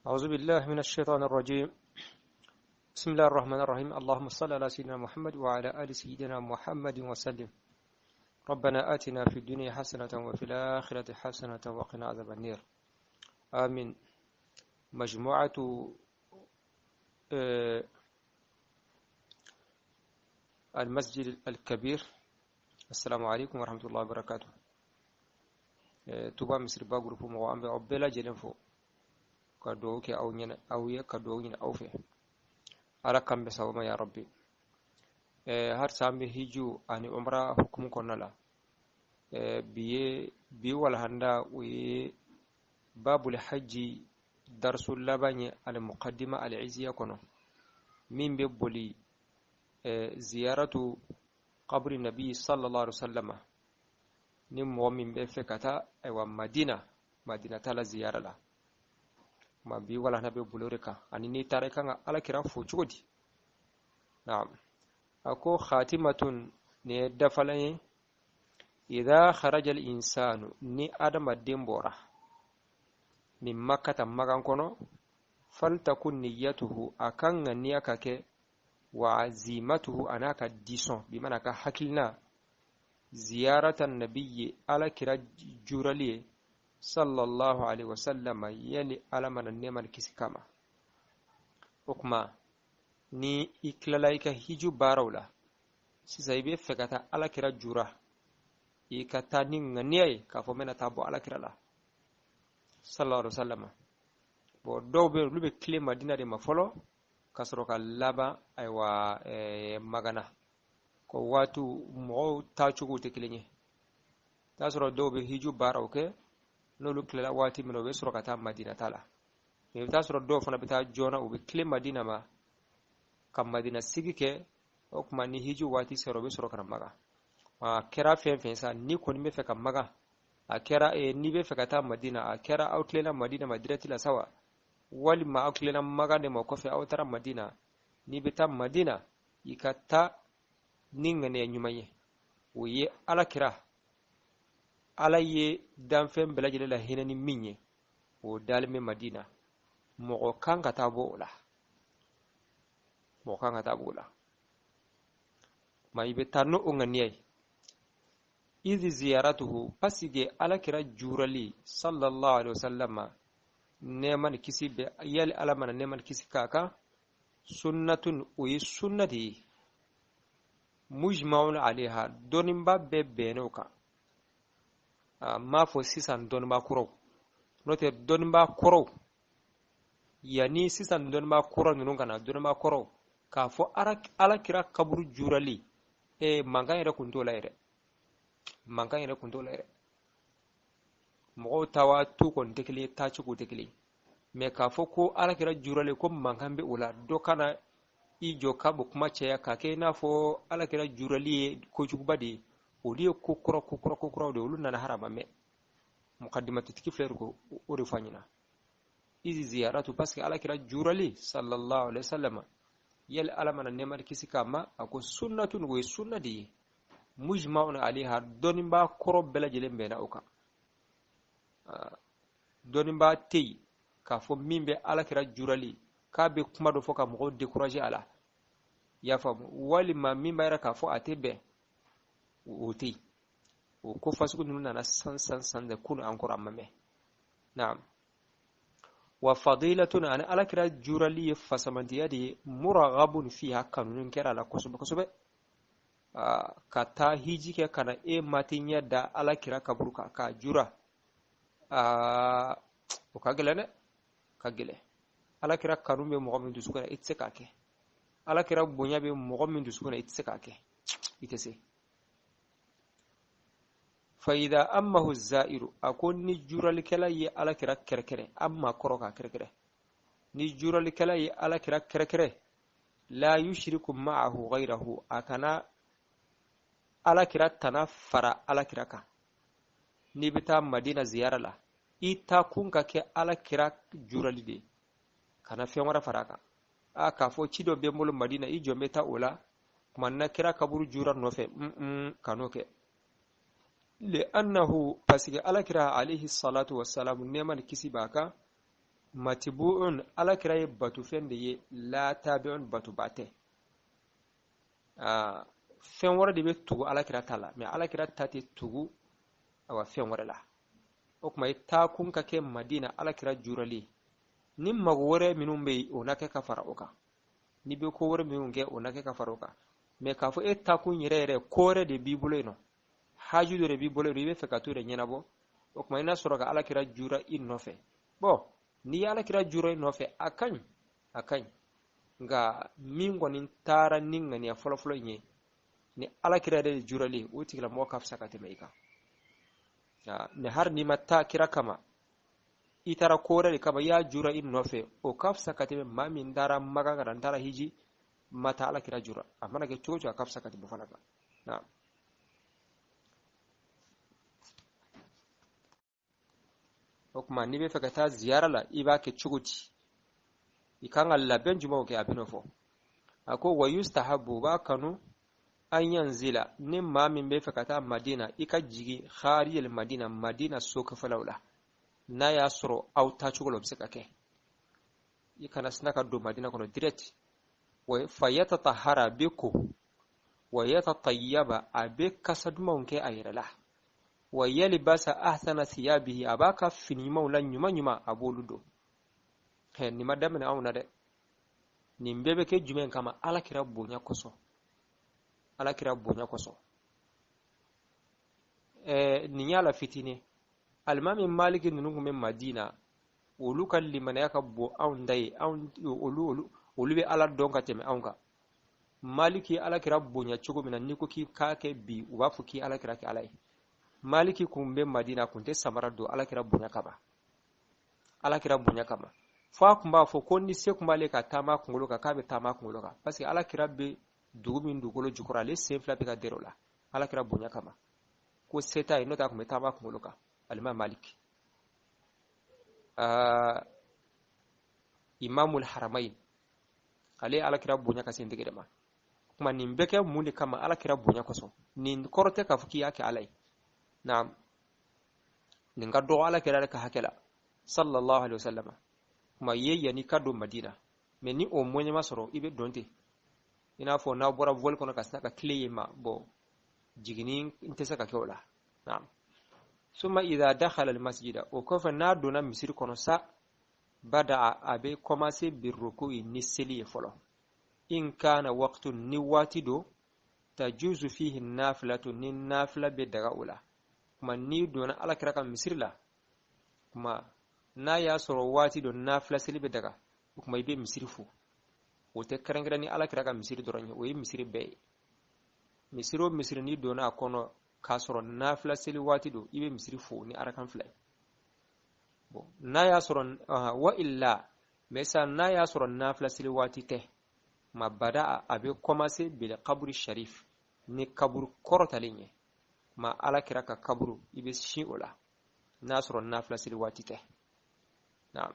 أعوذ بالله من الشيطان الرجيم. بسم الله الرحمن الرحيم. اللهم صل على سيدنا محمد وعلى آل سيدنا محمد وسلم. ربنا آتنا في الدنيا حسنة وفي الآخرة حسنة وقنا عذاب النار. آمين. مجموعة المسجد الكبير. السلام عليكم ورحمة الله وبركاته. توبا مصر با غروب مو امبي اوبلا جيلنفو كدوكي او نينا او يه كدوغين او في ala kambe sawma ya rabbi har sambe hiju ani umra hukum konala biye wal handa wi babul hajji darsul labani al muqaddima al izziya kono min be boli ziyaratu qabri nabi sallallahu alaihi wasallam nim mo min be fekata e wa madina tala ziyara la ma bi wala na be buloreka ani ni tare kan ala kira fu chudi na'am ako khatimatun ne dafalai idha kharaja al insanu ni adama dembora min makkata magan kono faltakun niyyatuhu akan niyaka ke wa azimatuhu anaka dison bi mana ka hakilna ziyaratan nabiyyi ala kira jurali sallallahu alaihi wasallam yali alamana neman kisikama ukma ni iklalaika hiju barawla sisa ibe fekata ala kira jura ikata ni nganiyai ka fomena tabo ala kira la sallallahu alaihi wasallam bo dowbe lube kle madina de mafolo kasro ka laba aywa magana ko watu mo tachugo teklenye tasro dowbe hiju barawke nolu klela wati mino be soro kata madina tala me ta soro do fana bita jona ube kle madina ma kam madina sigike o kuma ni hiju wati soro be soro kana maga ma kera fen sa ni ko ni me fe kam maga a kera ni be fe kata madina a kera outlela madina madirati la sawa wali ma outlela maga de mo ko fe outara madina ni bita madina ikata ningane nyumaye uye ala kira ala ye danfen belajele la hinani minye o dalme madina mo kan ka tabo la mai betano onganiye izi ziyaratuhu pasige ala kira jurali sallallahu alaihi wasallama neman kisi be yali ala mana neman kisi kaka sunnatun uyi sunnati mujma'un alaiha donimba be benoka ma fo sisan donba kuro note donba kuro yani sisan donba kuro nunu kana donba kuro ka fo ala kira kaburu jurali mangan ere kunto la ere mo tawa tu kon tekli ta ci ko tekli me ka fo ko ala kira jurali ko mangan be ula do kana ijo kabu kuma ce ka ke na fo ala kira jurali ko jubadi وليه كوكرو دولنا نهرب مه مقدمة تكفير كو ورفانينا إذا زيارته بس على كرا جورالي صلى الله عليه وسلم يل ألمنا نمر كيسي كما أكو سنة وسنة دي مجمع عليها دونبا كروب بلا جلم بينا أوكا دونبا تي كافو مين بي على كرا جورالي كابي كما دو فوكا مغو ديكوراجي على يفهم ولي ما مين بايرا كافو أتبه wuti ko fasuku nuna na san da kun an qur'an mame na'am wa fadilatun an alakira jurali fasamantiyadi muraghabun fiha kanun kera la kusube kata hiji ke kana matinya da alakira kaburuka ka jura o kagele alakira kanun be mo min dusukuna itsekake alakira bonya be mo min dusukuna itsekake itese فإذا أمه الزائر أكون نجور لكلاي على كرا كركره أما كروكا كركره نجور لكلاي على كرا كركره لا يشرك معه غيره أكنا على كرا تنفر على كراكا نبتا مدينة زيارة لا إتاكون كك على كرا جور لدي كنا في مرة فراكا أكافو تشيدو بيمول مدينة إيجو ميتا أولا كمان كرا كبر جورا نوفي كانوكي لأنه فسيق على كرا عليه الصلاة والسلام نيمان كسي باكا matbu'un alakira ye batu fen de ye la tabi'un batu bate fen wara de be tugu alakira tala mais alakira tati tugu awa fen wara la o kuma ta kun ka ke madina alakira jurali ni mago wore minun be o nake ka fara oka ni be ko wore minun ge o nake ka fara oka mais ka fo ta kun yere kore de bibulo no haju de bibulo ribe fe ka to de nyenabo o kuma ina soro ka alakira jura innofe bo ni alakira jura innofe akany nga mingo nin tara ninga ni folo nye ni alakira de jurali o tigla mo kaf sakate meika ne har ni matta kira kama itara kore kama ya jura innofe o kaf sakate ma min dara maga ga dara hiji mata alakira jura amana ke chocho kaf sakate bo falaga na o kuma ni be fekata ziyara la iba ke chuguti ikanga laben juma ke abinofo ako wayustahabu ba kanu an yanzila nin ma min be fekata madina ika jigi khariyal madina soka falawla na ya soro au ta chugolo bisaka ke ikana snaka do madina kono direct wa fayatatahara biku wa yatatayyaba abika sadma unke ayrala wa yalbasa ahsana thiyabihi abaka fini mawla nyuma aboludo he ni madame na awna de ni mbebe ke jumen kama alakira bonya koso ni yala fitine almami maliki nungu men madina olu kan limana yaka bo awn dai awn olu be ala donka teme awnga maliki alakira bonya chugo mina niko ki kake bi ubafu ki alakira ki alai maliki kumbe madina kunte samara do alakira bonya kama fa kumba fo konni se kumba le ka tama kungolo ka kabe tama kungolo ka parce que alakira be dugumin dugolo jukura le sefla be ka derola alakira bonya kama ko seta inota kumbe tama kungolo ka alima maliki imamul haramain ale alakira bonya ka sen degedema kuma nin beke munde kama alakira bonya koso nin korote ka fuki yake alai na nin ga do alakira ka hakela sallallahu alaihi wasallam kuma yeyya ni kado madina mais ni o monya masoro ibe donte ina fo na bora vol kono kasaka clé ma bo jigini intesa ka kewla na'am summa idha dakhala al masjida o ko fa na dona misir kono sa bada abe commencer bir ruku'i ni seli folo in kana waqtu ni watido tajuzu fihi nafilatu ni nafila be daga ula kuma ni dona alakira kan misir la kuma na ya soro wati do nafila seli be daga kuma ibe misir fu o te karangara ni alakira kan misir doronye o yi misir be misir ni dona kono ka soro nafila seli wati do ibe misir fu ni arakan fly bo na ya soro wa illa mesa na ya soro nafila seli wati te ma bada abe commencer bil qabri sharif ni kaburu korotalinye ma alakira ka kaburu ibe shi'ula na soro nafila seli wati te نعم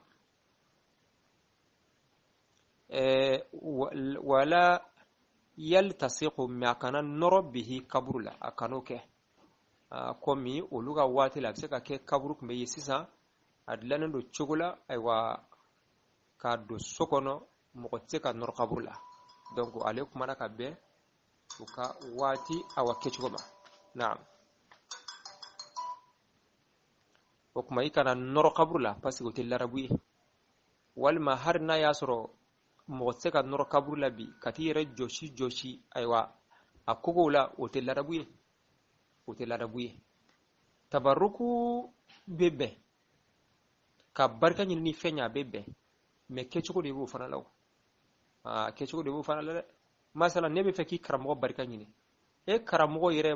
ولا يلتصق ما كان نرب به قبر لا أكنوك كومي ولغا واتي لا بسكا كي قبرك مي سيسا أدلنا دو تشغلا أيوا كادو سكونو مقتسكا نور قبر لا دونك عليكم أنا كبير وكا واتي أو كيشغما نعم o kuma ikana noro kaburla parce que tella rabuye walma har na yasoro mo seka noro kaburla bi katire joshi aywa akogola o tella rabuye tabarruku bebe ka barka ni fenya bebe me kechuko de bu fana law kechuko de bu fana la masala nebe feki karamo barka ni e karamo yere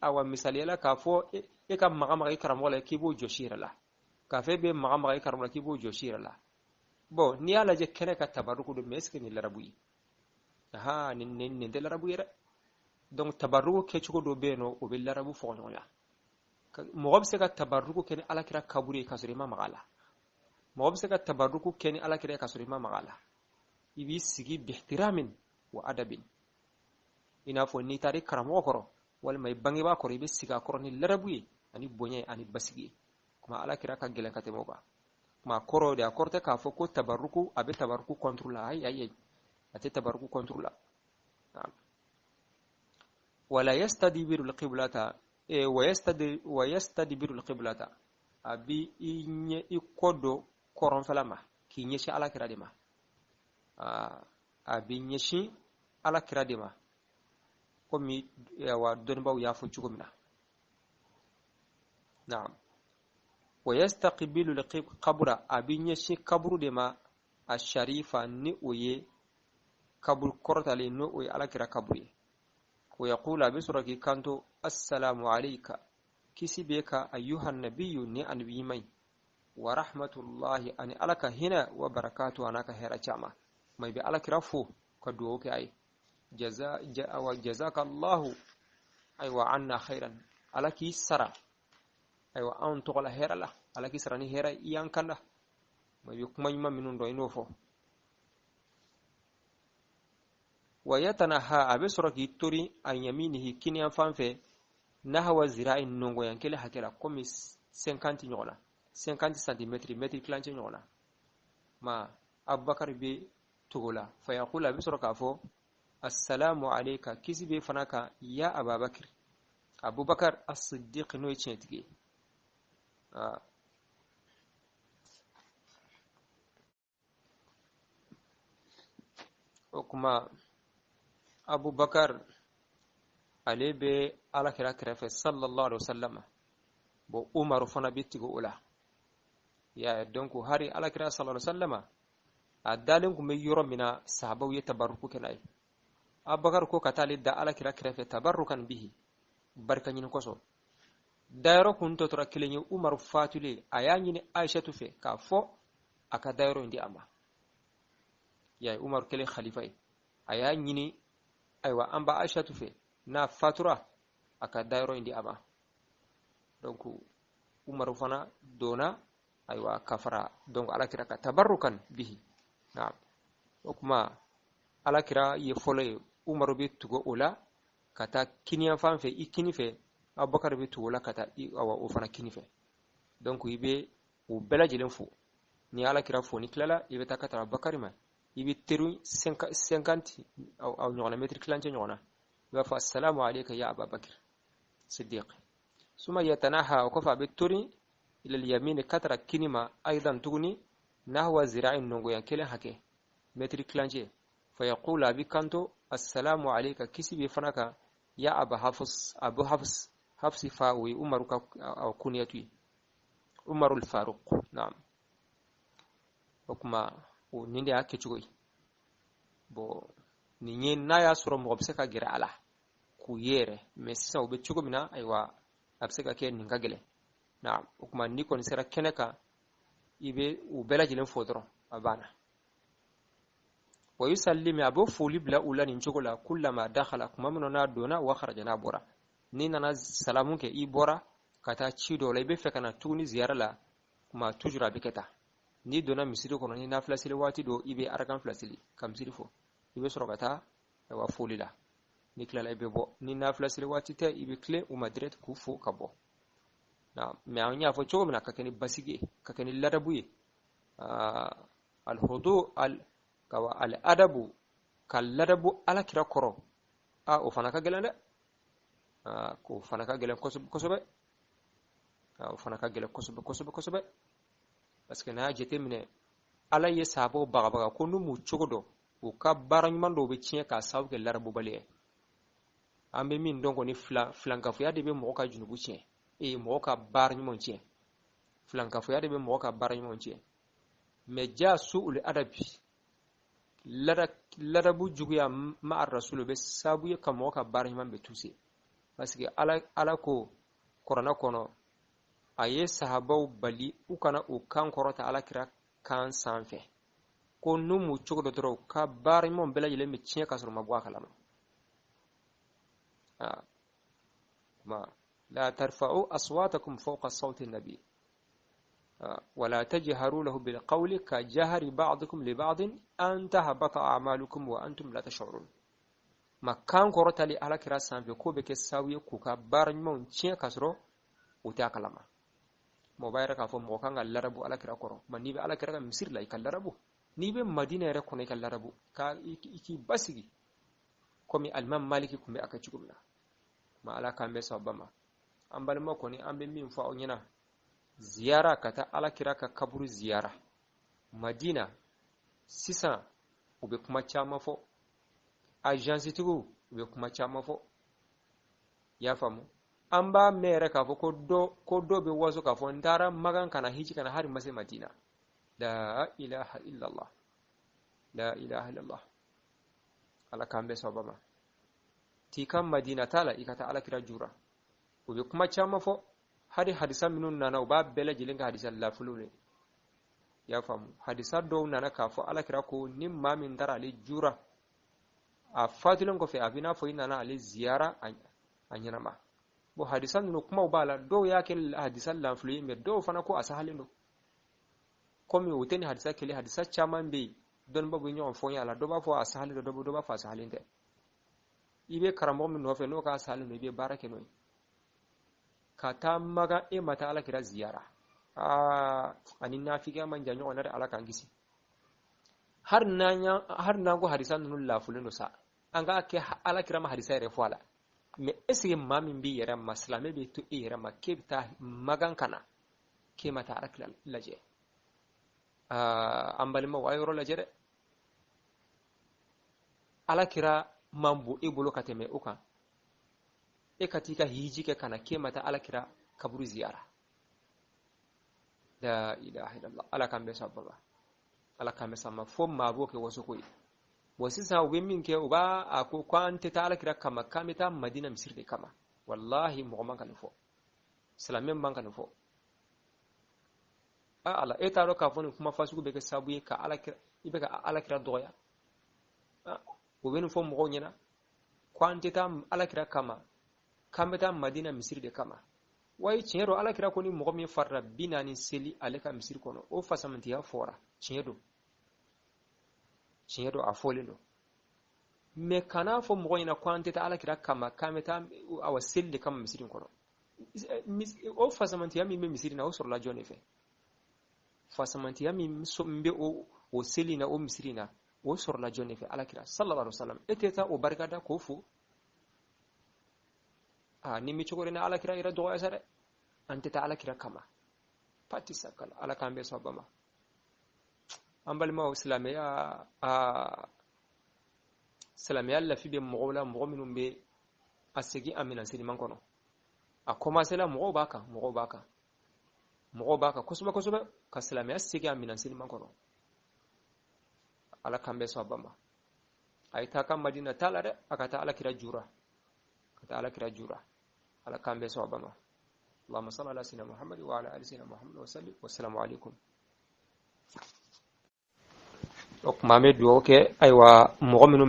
awa misali la ka fo e kam magama karamo la kibo joshira la ka fe be magama karamo la kibo joshira la bo ni ala je kene ka tabarruku do meske ni larabuyi ni de larabuyi re donc tabarruku ke chuko do be no o be larabu fo no ya mo gob se ka tabarruku ken ala kira kaburi ka suri ma magala mo gob se ka tabarruku ken ala kira ka suri ma magala ibi sigi bi ihtiramin wa adabin ina fo ni tari karamo koro wal may bangi ba koro ibe siga koro ni larabuyi ani bonye ani basigi kuma ala kira ka gelen ka temo ba ma koro de akorte ka fo ko tabarruku abe tabarruku contrôla ay ate tabarruku contrôla wala yastadbiru alqiblata wa yastadbiru alqiblata abi inye ikodo koron falama ki nyeshi ala kiradima abi nyeshi ala kiradima komi wa donbaw ya fo cugumna na'am wa yastaqbilu alqabra abi nyeshi kabru dema asharifa ni oye kabur kortale no oye ala kira kabri ko yaqula bisraki kanto assalamu alayka kisibeka ayyuhan nabiyyu ni anbi mai wa rahmatullahi ani alaka hina wa barakatu anaka hera chama mai bi ala kira fu ka do ke ay jazakallahu ay wa anna khairan alaki sara ay wa an to la hera la alaki sara ni hera yankanda mai bi kuma yima minun do inofo ويتنهى أبسرك يتوري عن يمينه كنيا فانفه نحو زراع نونغو ينكله حكرا كومي 50 نيولا 50 سنتيمتر متر كلانچ نيولا ما أبو بكر بي تغلا فيقول أبسرك أفو السلام عليك كيسي بي فناك يا أبا بكر أبو بكر الصديق نوي تشنتكي وكما أبو بكر عليه به على كرافة صلى الله عليه وسلم بو عمر فنا بيتيغو اولا يا دونكو هاري على كرافة صلى الله عليه وسلم ادالنكو ميورو منا صحابو يتبركو كناي أبو بكر كو كتالي دا على كرافة تبركا به بركا نين كوسو دايرو كنتو ترا كليني عمر فاتولي اياني ني عائشة في كافو اكا دايرو اندي اما يا عمر كلي خليفه اياني ني aywa amba aisha tufe na fatura aka dairo indi aba donc umaru fana dona aywa kafara donc alakira ka tabarrukan bihi na'am kuma alakira ye fole umaru bi tugo ola kata kiniyan fanfe ikini fe abubakar bi tugo la kata awa o fana kini fe donc ibe o belajilen fu ni alakira fo ni klala ibe takata abubakar ma ibi teru 50 aw ñogna metri clanche ñogna wa fa assalamu alayka ya aba bakr siddiq suma yatanaha wa fa bituri ila al-yamin katra kinima aidan tugni nahwa zira'in nongo yankele hake metri clanche fa yaqulu abi kanto assalamu alayka kisibi fanaka ya aba hafs abu hafsi fa wi umaruka aw kunyati umarul faruq na'am hukma o ninde ake cugoy bo ni nyen na ya suro mo bse ka gira ala ku yere mais sa o be cugo mina aywa abse ka ke ninga gele na kuma ni kon sera keneka ibe u bela jilen fodro abana wa yusallimi abu fuli bla ulani cugola kullama dakhala kuma mun na dona wa kharaja na bora ni nana salamun ke i bora kata cido lay be fekana tuni ziyara la kuma tujura biketa ni dona misiri kono ni nafila sili wati do ibe arakan flasili kam siri fo ibe sorokata wa folila ni kala ibe bo ni nafila sili wati te ibe kle o madret ku fo kabo na me anya fo chogo na kakeni basige kakeni ladabuye al hudu al kawa al adabu kal ladabu ala kira koro o fana ka gelande ko fana ka gelen kosobe o fana ka gelen kosobe parce que na jete mine ala ye sabo baga ko nu mu chogodo o ka baran mando be cien ka saw ke larbu bale ambe min donko ni flanka fu ya de be mo ka junubu cien e mo ka baran mon cien flanka fu ya de be mo ka baran mon cien me ja suul adabi ladabu juguya ma ar rasul be sabu ye ka mo ka baran man be tusi parce que ala ko korona kono aye sahabaw bali ukana o kan korota ala kira kan sanfe ko numu chogo doro ka bar mon bela yele mi cien kasro mabwa kalama ma la tarfa'u aswatakum fawqa sawti an-nabi ولا تجهروا له بالقول كجهر بعضكم لبعض أن تهبط أعمالكم وأنتم لا تشعرون ما كان korota li ala kira sanfe ko be ke sawiye ku ka bar mon cien kasro uta kalama mo bayra ka fo mo kan larabu ala kira koro man ni be ala kira misir la ikal larabu ni be madina yare kono ikal larabu ka iki basigi komi alman maliki kumbe aka cikumna ma ala kambe sabama ambal ma koni ambe min fa onyina ziyara kata ala kira ka kaburu ziyara madina sisa ube kuma chama fo agence tugu ube kuma chama fo ya famu amba mere ka fo ko do be waso ka fo ndara magan kana hiji kana hari mase madina la ilaha illallah la ilaha illallah ala kambe sabama tikam madina tala ikata ala kira jura ube kuma chama fo hari hadisa minun nana uba bele jilinga hadisa la fulule ya famu hadisa do nana ka fo ala kira ko nim mamin dara ali jura a fadilon ko fe abina fo nana ali ziyara anyana ma bo hadisa no kuma ubala do yake hadisa la fulule me do fana ko asahalin do komi wuteni hadisa kele hadisa chaman be don babu nyon fo yala do ba fo asahalin do ba fa asahalin de ibe karamo min no fe no ka asahalin no ibe barake no kata maga mata ala kira ziyara ani nafika man janyo onar ala kangisi har na go hadisan nun la fulino sa anga ke ala kira ma hadisa re fala me esige mamin bi yara maslame be to yara makebta magan kana ke mata ala kira laje ambal ma wayro laje ala kira mambu ibulo kateme uka katika hiji ke kana ke mata ala kira kaburu ziyara la ilaha illallah ala kambe sababa ala kambe sama fo mabo ke waso koyi wasisa ube min ke uba ako kwante ta ala kira kama kamita madina misir de kama wallahi mu'man kan fo salamen man kan fo ala etaro ka foni kuma fasu be ke sabuye ka ala kira ibe ka ala kira doya ube no fo mo nyina kwante ta ala kira kama kameta madina misir de kama way ciero ala kira ko ni mo mi farra binani seli aleka misir kono o fasamanti ya fora ciero a folino me kana fo mo ina kwantita ala kira kama kameta awa seli kama misir kono o fasamanti ya mi misir na o sur la jone fe fasamanti ya mi sombe o seli na o misirina o sur la jone fe ala kira sallallahu alaihi wasallam eteta o barkada ko fu nimi chokore na ala kira ira doya sare ante ta ala kira kama pati sakala ala kambe sabama ambal ma islamiya islamiya la fi be mogola mogominum be asegi amina sidi man kono akoma sela mogo baka kusuba ka islamiya segi amina sidi man kono ala kambe sabama ay ta kam madina talare akata ala kira jura على كان بيسوع اللهم صل على سيدنا محمد وعلى ال سيدنا محمد وسلم والسلام عليكم مامي دوكي ايوا مؤمن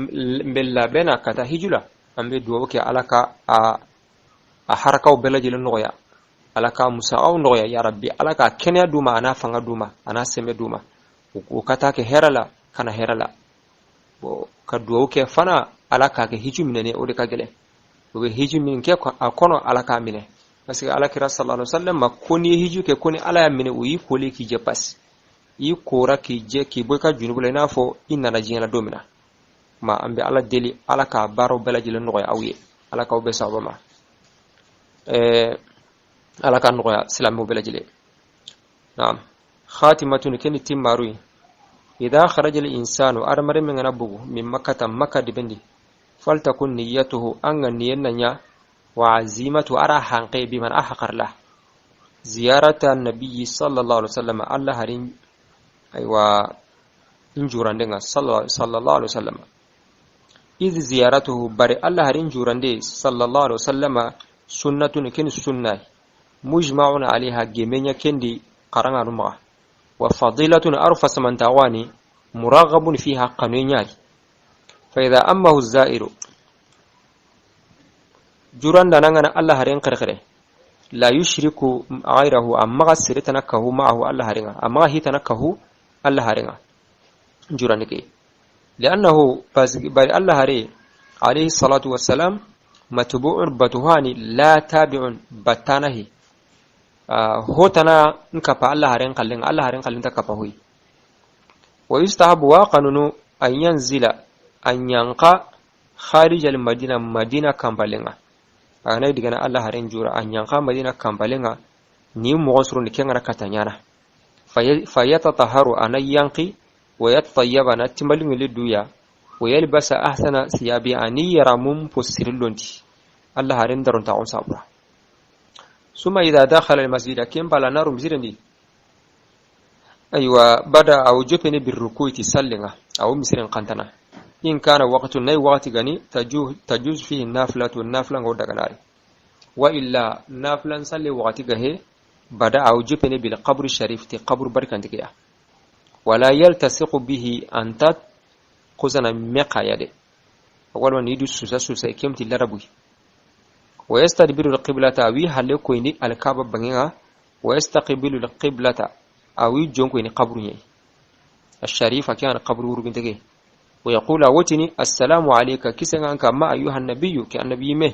بالله بينا كتا هجلا امبي دوكي علىك حركه بلجي لنويا علىك مساو نويا يا ربي علىك كنيا دوما انا فanga دوما انا سمي دوما وكتا كهرلا كان هرلا كدوكي فانا علىك كهجو منني اودي كاغله we hiju min ke akono ala ka mine parce que ala kira sallallahu alaihi wasallam makoni hiju ke koni ala mine uyi kole ki je pas yi kora ki je ki boy ka junubula na fo inna la jina domina ma ambe ala deli ala ka baro belaji le noya awiye ala ka be sabama ala ka noya islam mo belaji le naam khatimatun ken timaru idha kharaja al insanu armar min nabugu min makkah dibendi فلتكن نيته أن نيننا وعزيمة أرى حنقي بمن أحقر له زيارة النبي صلى الله عليه وسلم الله هرين أيوة إنجوران دينا صلى الله عليه وسلم إذ زيارته بري الله هرين جوران دي صلى الله عليه وسلم سنة كن سنة مجمع عليها جميع كندي قرن رمى وفضيلة أرفس من تواني مرغب فيها قنينيات فإذا أمه الزائر جران دانغنا الله هرين قرقره لا يشرك غيره أما غسر تنكه معه الله هرين أما هي تنكه الله هرين جران كي لأنه بر الله هرين عليه الصلاة والسلام متبوع بتهاني لا تابع بتانه هوتنا نكفى الله هرين قلن تكفى هوي ويستحب واقنن أن ينزل أن ينقى خارج المدينة مدينة كامبالينغا أنا يدغنا الله هرين جورا أن ينقى مدينة كامبالينغا نيم مغسر نكينا كتنيانا فيتطهر أن ينقي ويتطيب أن تملين للدويا ويلبس أحسن ثيابي أن يرمم فسرلونتي الله هرين درون تعون صابرا ثم إذا دخل المسجد كم بلا نار مزيرني أيوة بدأ أو جبني بالركوع تسلنا أو مسيرن قنتنا إن كان وقت ناي وقت غني تجوز فيه النافلة غودغناري وإلا نافلة صلي وقت غه بدأ أو جبني بالقبر الشريف تقبر بركانتكيا ولا يلتصق به أنت قزنا مقا يدي أول ما يدو سوسا كم تلربوي ويستقبل القبلة أوي هل كويني الكعبة بنيها ويستقبل القبلة أوي جون كويني قبرني الشريف كان قبر وربنتكي ويقول أوتني السلام عليك كسنا أنك ما أيها النبي كالنبي مه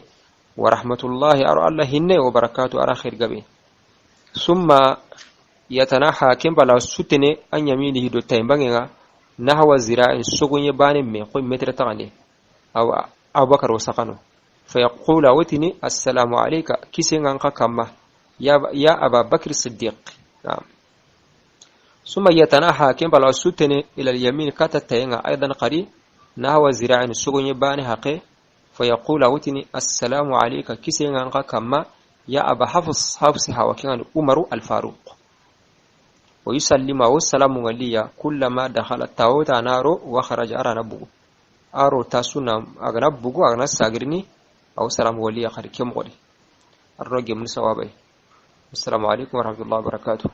ورحمة الله أرى الله هن وبركاته أرى خير قبي ثم يتناحى كم بلا ستني أن يمينه دوتين بنيها نحو الزراع سوغن يبان من قوي متر تغني أو أبو بكر وسقنه فيقول أوتني السلام عليك كسنا أنك كما يا أبا بكر الصديق نعم ثم يتناحى كم بلا ستني إلى اليمين كاتتين أيضا قريب نحو زراع سوغن يبان حقي فيقول أوتني السلام عليك كسنا أنك كما يا أبا حفصها وكان عمر الفاروق ويسلم والسلام عليا كلما دخل التاوت نارو وخرج أرى نبوه أرو تاسونا أغنب بوغو أغنب ساقرني أو سلام عليا خرج كم غري الرجل من سوابي السلام عليكم ورحمة الله وبركاته